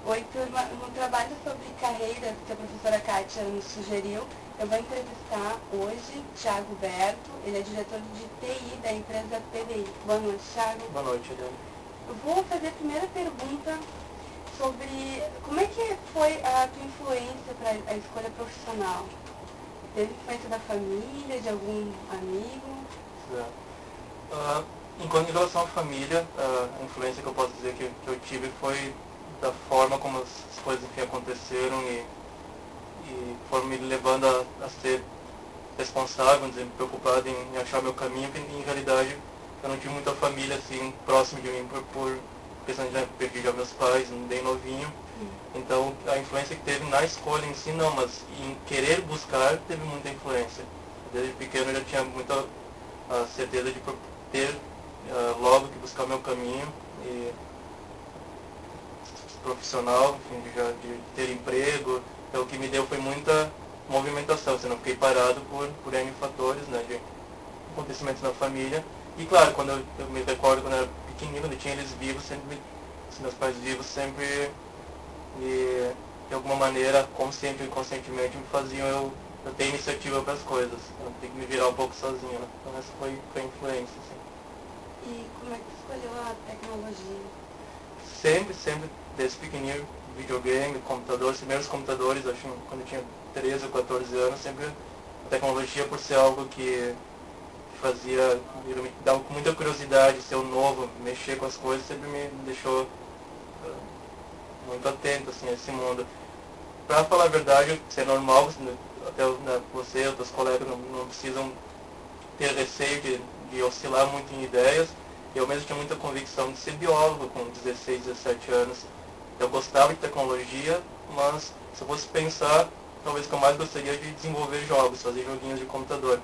Oi, turma. No trabalho sobre carreira que a professora Kátia nos sugeriu, eu vou entrevistar hoje Thiago Berto. Ele é diretor de TI da empresa PDI. Boa noite, Thiago. Boa noite, Eliane. Eu vou fazer a primeira pergunta sobre como é que foi a tua influência para a escolha profissional. Teve influência da família, de algum amigo? Em relação à família, a influência que eu posso dizer que eu tive foi da forma como as coisas aconteceram e foram me levando a ser responsável, dizer, preocupado em achar meu caminho, porque em realidade eu não tive muita família assim próximo de mim por questão de perdi já meus pais bem novinho. Então a influência que teve na escolha em si não, mas em querer buscar teve muita influência. Desde pequeno eu já tinha muita certeza de ter logo que buscar meu caminho e profissional, enfim, de ter emprego. Então o que me deu foi muita movimentação, eu não fiquei parado por N fatores, né, de acontecimentos na família. E claro, quando eu me recordo quando eu era pequenininho, quando eu tinha eles vivos, meus pais vivos sempre de alguma maneira, consciente ou inconscientemente, me faziam eu ter iniciativa para as coisas. Eu tenho que me virar um pouco sozinho, né? Então essa foi a influência, assim. E como é que tu escolheu a tecnologia? Sempre, desde pequenininho, videogame, computador, os primeiros computadores, acho que quando eu tinha 13 ou 14 anos, sempre a tecnologia, por ser algo que fazia, me dava com muita curiosidade, ser o novo, mexer com as coisas, sempre me deixou muito atento assim, a esse mundo. Para falar a verdade, isso é normal, até você e outros colegas não precisam ter receio de oscilar muito em ideias. Eu mesmo tinha muita convicção de ser biólogo com 16, 17 anos. Eu gostava de tecnologia, mas se eu fosse pensar, talvez o que eu mais gostaria de desenvolver jogos, fazer joguinhos de computador.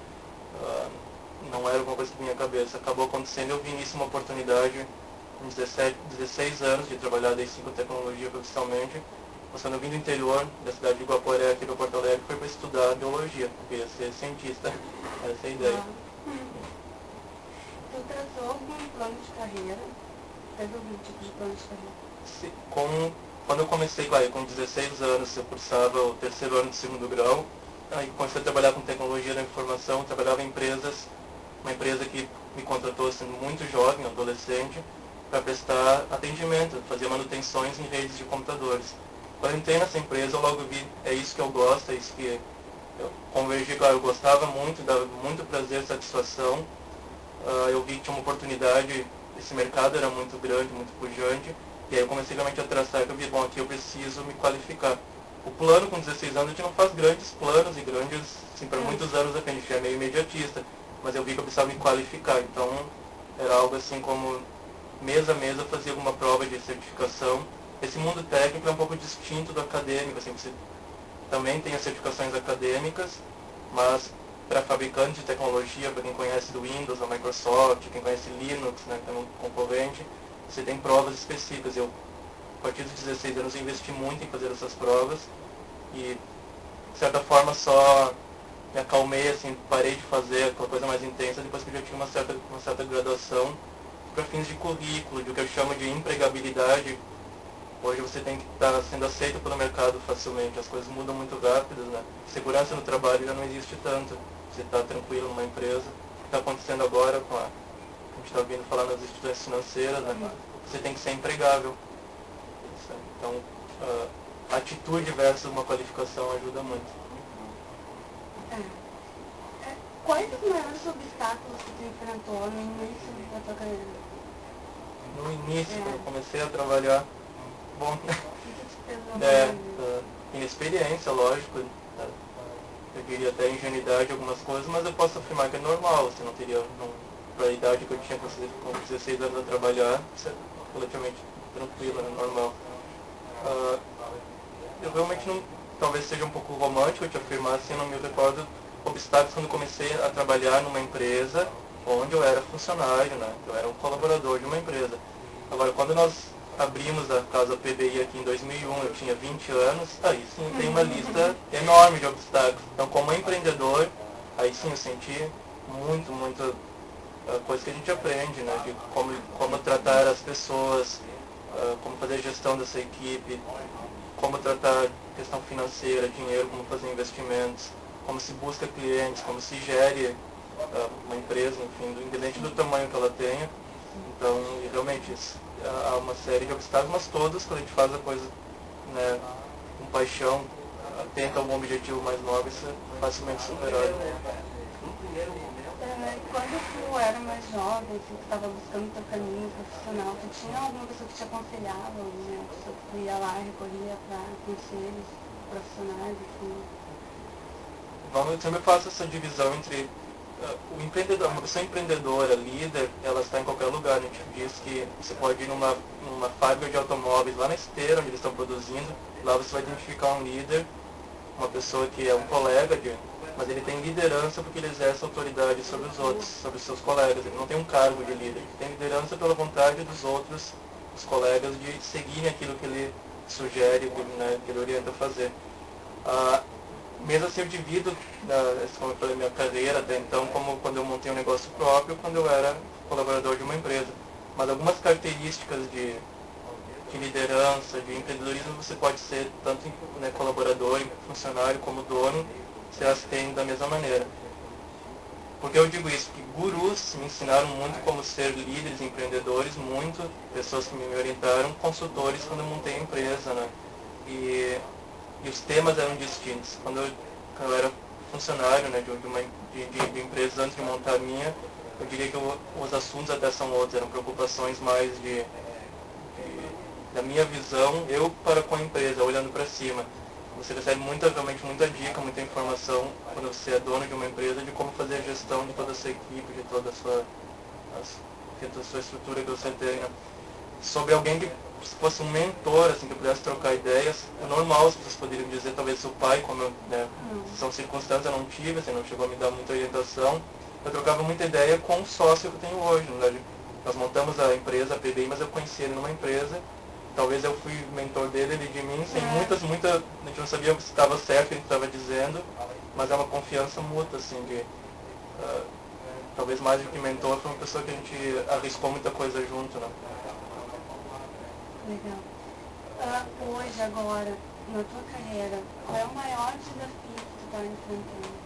Não era alguma coisa que vinha à cabeça. Acabou acontecendo, eu vi nisso uma oportunidade com 16 anos de trabalhar desde com tecnologia profissionalmente. Mas quando eu vim do interior da cidade de Guaporé, aqui para Porto Alegre, foi para estudar biologia. Eu queria ser cientista. Essa é a ideia. Tu traçou algum plano de carreira? Teve algum tipo de plano de carreira? Quando eu comecei, claro, com 16 anos, eu cursava o terceiro ano do segundo grau. Aí comecei a trabalhar com tecnologia da informação, trabalhava em empresas, uma empresa que me contratou sendo muito jovem, adolescente, para prestar atendimento, fazer manutenções em redes de computadores. Quando eu entrei nessa empresa, eu logo vi, é isso que eu gosto, é isso que eu convergi, claro, eu gostava muito, dava muito prazer, satisfação. Eu vi que tinha uma oportunidade, esse mercado era muito grande, muito pujante, e aí eu comecei realmente a traçar, eu vi, bom, aqui eu preciso me qualificar. O plano com 16 anos, a gente não faz grandes planos e grandes, assim, para muitos anos a gente é meio imediatista, mas eu vi que eu precisava me qualificar, então era algo assim como mês a mês eu fazia alguma prova de certificação. Esse mundo técnico é um pouco distinto do acadêmico, assim, você também tem as certificações acadêmicas, mas para fabricantes de tecnologia, para quem conhece do Windows, da Microsoft, quem conhece Linux, né, que é um concorrente, você tem provas específicas. Eu, a partir dos 16 anos, eu investi muito em fazer essas provas e, de certa forma, só me acalmei, assim, parei de fazer aquela coisa mais intensa depois que eu já tinha uma certa graduação para fins de currículo, de o que eu chamo de empregabilidade. Hoje você tem que estar sendo aceito pelo mercado facilmente, as coisas mudam muito rápidas, né? Segurança no trabalho já não existe tanto. Você está tranquilo numa empresa. O que está acontecendo agora com a gente está ouvindo falar nas instituições financeiras, né? Você tem que ser empregável. Então, a atitude versus uma qualificação ajuda muito. Quais os maiores obstáculos que tu enfrentou no início da tua carreira? No início, quando eu comecei a trabalhar, bom, inexperiência, lógico, eu diria até ingenuidade algumas coisas, mas eu posso afirmar que é normal, você não teria, para a idade que eu tinha com 16 anos a trabalhar, isso é relativamente tranquilo, é normal. Eu realmente não, talvez seja um pouco romântico te afirmar assim, não me recordo obstáculos quando comecei a trabalhar numa empresa onde eu era funcionário, né? Eu era um colaborador de uma empresa. Agora, quando nós abrimos a casa PBI aqui em 2001, eu tinha 20 anos, aí sim tem uma lista enorme de obstáculos. Então, como empreendedor, aí sim eu senti muita coisa que a gente aprende, né? De como tratar as pessoas, como fazer a gestão dessa equipe, como tratar questão financeira, dinheiro, como fazer investimentos, como se busca clientes, como se gere uma empresa, enfim, independente do tamanho que ela tenha. Então, e realmente, há uma série de obstáculos, mas todos, quando a gente faz a coisa, né, com paixão, tenta algum objetivo mais nobre, isso é facilmente superado. Quando tu era mais jovem, assim, tu estava buscando teu caminho profissional, tu tinha alguma pessoa que te aconselhava, alguma pessoa que tu ia lá e recorria para conselhos profissionais, assim? Bom, eu sempre faço essa divisão entre o empreendedor, uma pessoa empreendedora, líder, ela está em qualquer lugar. A gente diz que você pode ir numa fábrica de automóveis, lá na esteira onde eles estão produzindo, lá você vai identificar um líder, uma pessoa que é um colega, mas ele tem liderança porque ele exerce autoridade sobre os outros, sobre os seus colegas. Ele não tem um cargo de líder, ele tem liderança pela vontade dos outros, os colegas, de seguirem aquilo que ele sugere, né, que ele orienta a fazer. Mesmo assim, eu divido, como eu falei, minha carreira até então, como quando eu montei um negócio próprio, quando eu era colaborador de uma empresa. Mas algumas características de liderança, de empreendedorismo, você pode ser tanto, né, colaborador, funcionário, como dono, se elas têm da mesma maneira. Por que eu digo isso? Porque gurus me ensinaram muito como ser líderes, empreendedores, muito, pessoas que me orientaram, consultores quando eu montei a empresa, né? E os temas eram distintos. Quando eu era funcionário, né, de empresa antes de montar a minha, eu diria que os assuntos até são outros, eram preocupações mais da minha visão, eu para com a empresa, olhando para cima. Você recebe realmente muita dica, muita informação quando você é dono de uma empresa de como fazer a gestão de toda essa equipe, de toda a sua estrutura que você tenha. Sobre alguém que fosse um mentor, assim, que eu pudesse trocar ideias, é normal, as pessoas poderiam dizer, talvez seu pai, como né, são circunstâncias, eu não tive, assim, não chegou a me dar muita orientação. Eu trocava muita ideia com o sócio que eu tenho hoje. Na verdade, nós montamos a empresa, a PBI, mas eu conheci ele numa empresa. Talvez eu fui mentor dele, ele de mim, sem muita, a gente não sabia se estava certo o que ele estava dizendo, mas é uma confiança mútua, assim, talvez mais do que mentor, foi uma pessoa que a gente arriscou muita coisa junto, né? Legal. Hoje, agora, na tua carreira, qual é o maior desafio que tu está enfrentando?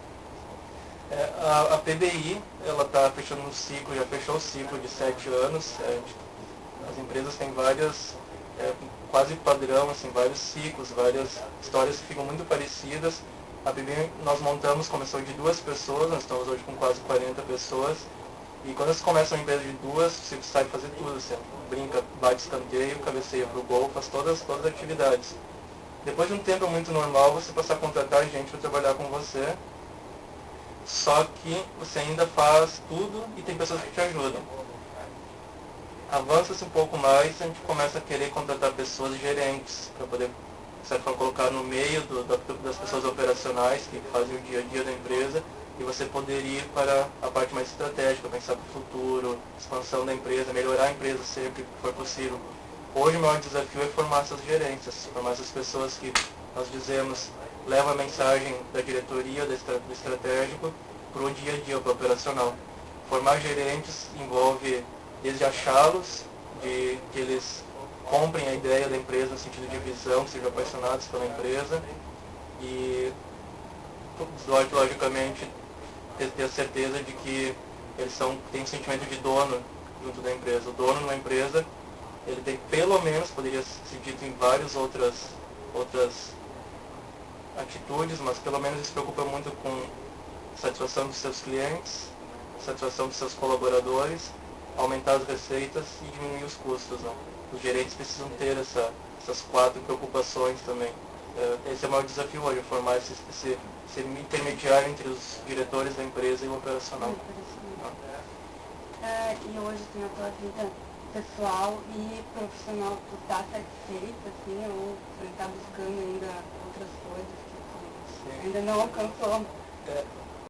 A PBI, ela está fechando um ciclo, já fechou o ciclo de 7 anos. As empresas têm várias, quase padrão, assim, vários ciclos, várias histórias que ficam muito parecidas. A PBI nós montamos, começou de 2 pessoas, nós estamos hoje com quase 40 pessoas. E quando você começa uma empresa de 2, você sabe fazer tudo. Você brinca, bate escanteio, cabeceia para o gol, faz todas as atividades. Depois de um tempo é muito normal você passar a contratar gente para trabalhar com você, só que você ainda faz tudo e tem pessoas que te ajudam. Avança-se um pouco mais, a gente começa a querer contratar pessoas gerentes, para poder, de certa forma, colocar no meio das pessoas operacionais que fazem o dia a dia da empresa, e você poder ir para a parte mais estratégica, pensar para o futuro, expansão da empresa, melhorar a empresa sempre que for possível. Hoje o maior desafio é formar essas gerências, formar essas pessoas que nós dizemos levam a mensagem da diretoria, do estratégico, para o dia a dia, para o operacional. Formar gerentes envolve desde achá-los, de que eles comprem a ideia da empresa no sentido de visão, que sejam apaixonados pela empresa, e logicamente ter a certeza de que eles têm um sentimento de dono junto da empresa. O dono numa empresa, ele tem pelo menos, poderia ser dito em várias outras atitudes, mas pelo menos ele se preocupa muito com a satisfação dos seus clientes, satisfação dos seus colaboradores, aumentar as receitas e diminuir os custos, né? Os gerentes precisam ter essas 4 preocupações também. Esse é o maior desafio hoje, formar esse intermediário entre os diretores da empresa e o operacional. E hoje tem a tua vida pessoal e profissional, tu está satisfeito, assim, ou tu está buscando ainda outras coisas que tu ainda não alcançou?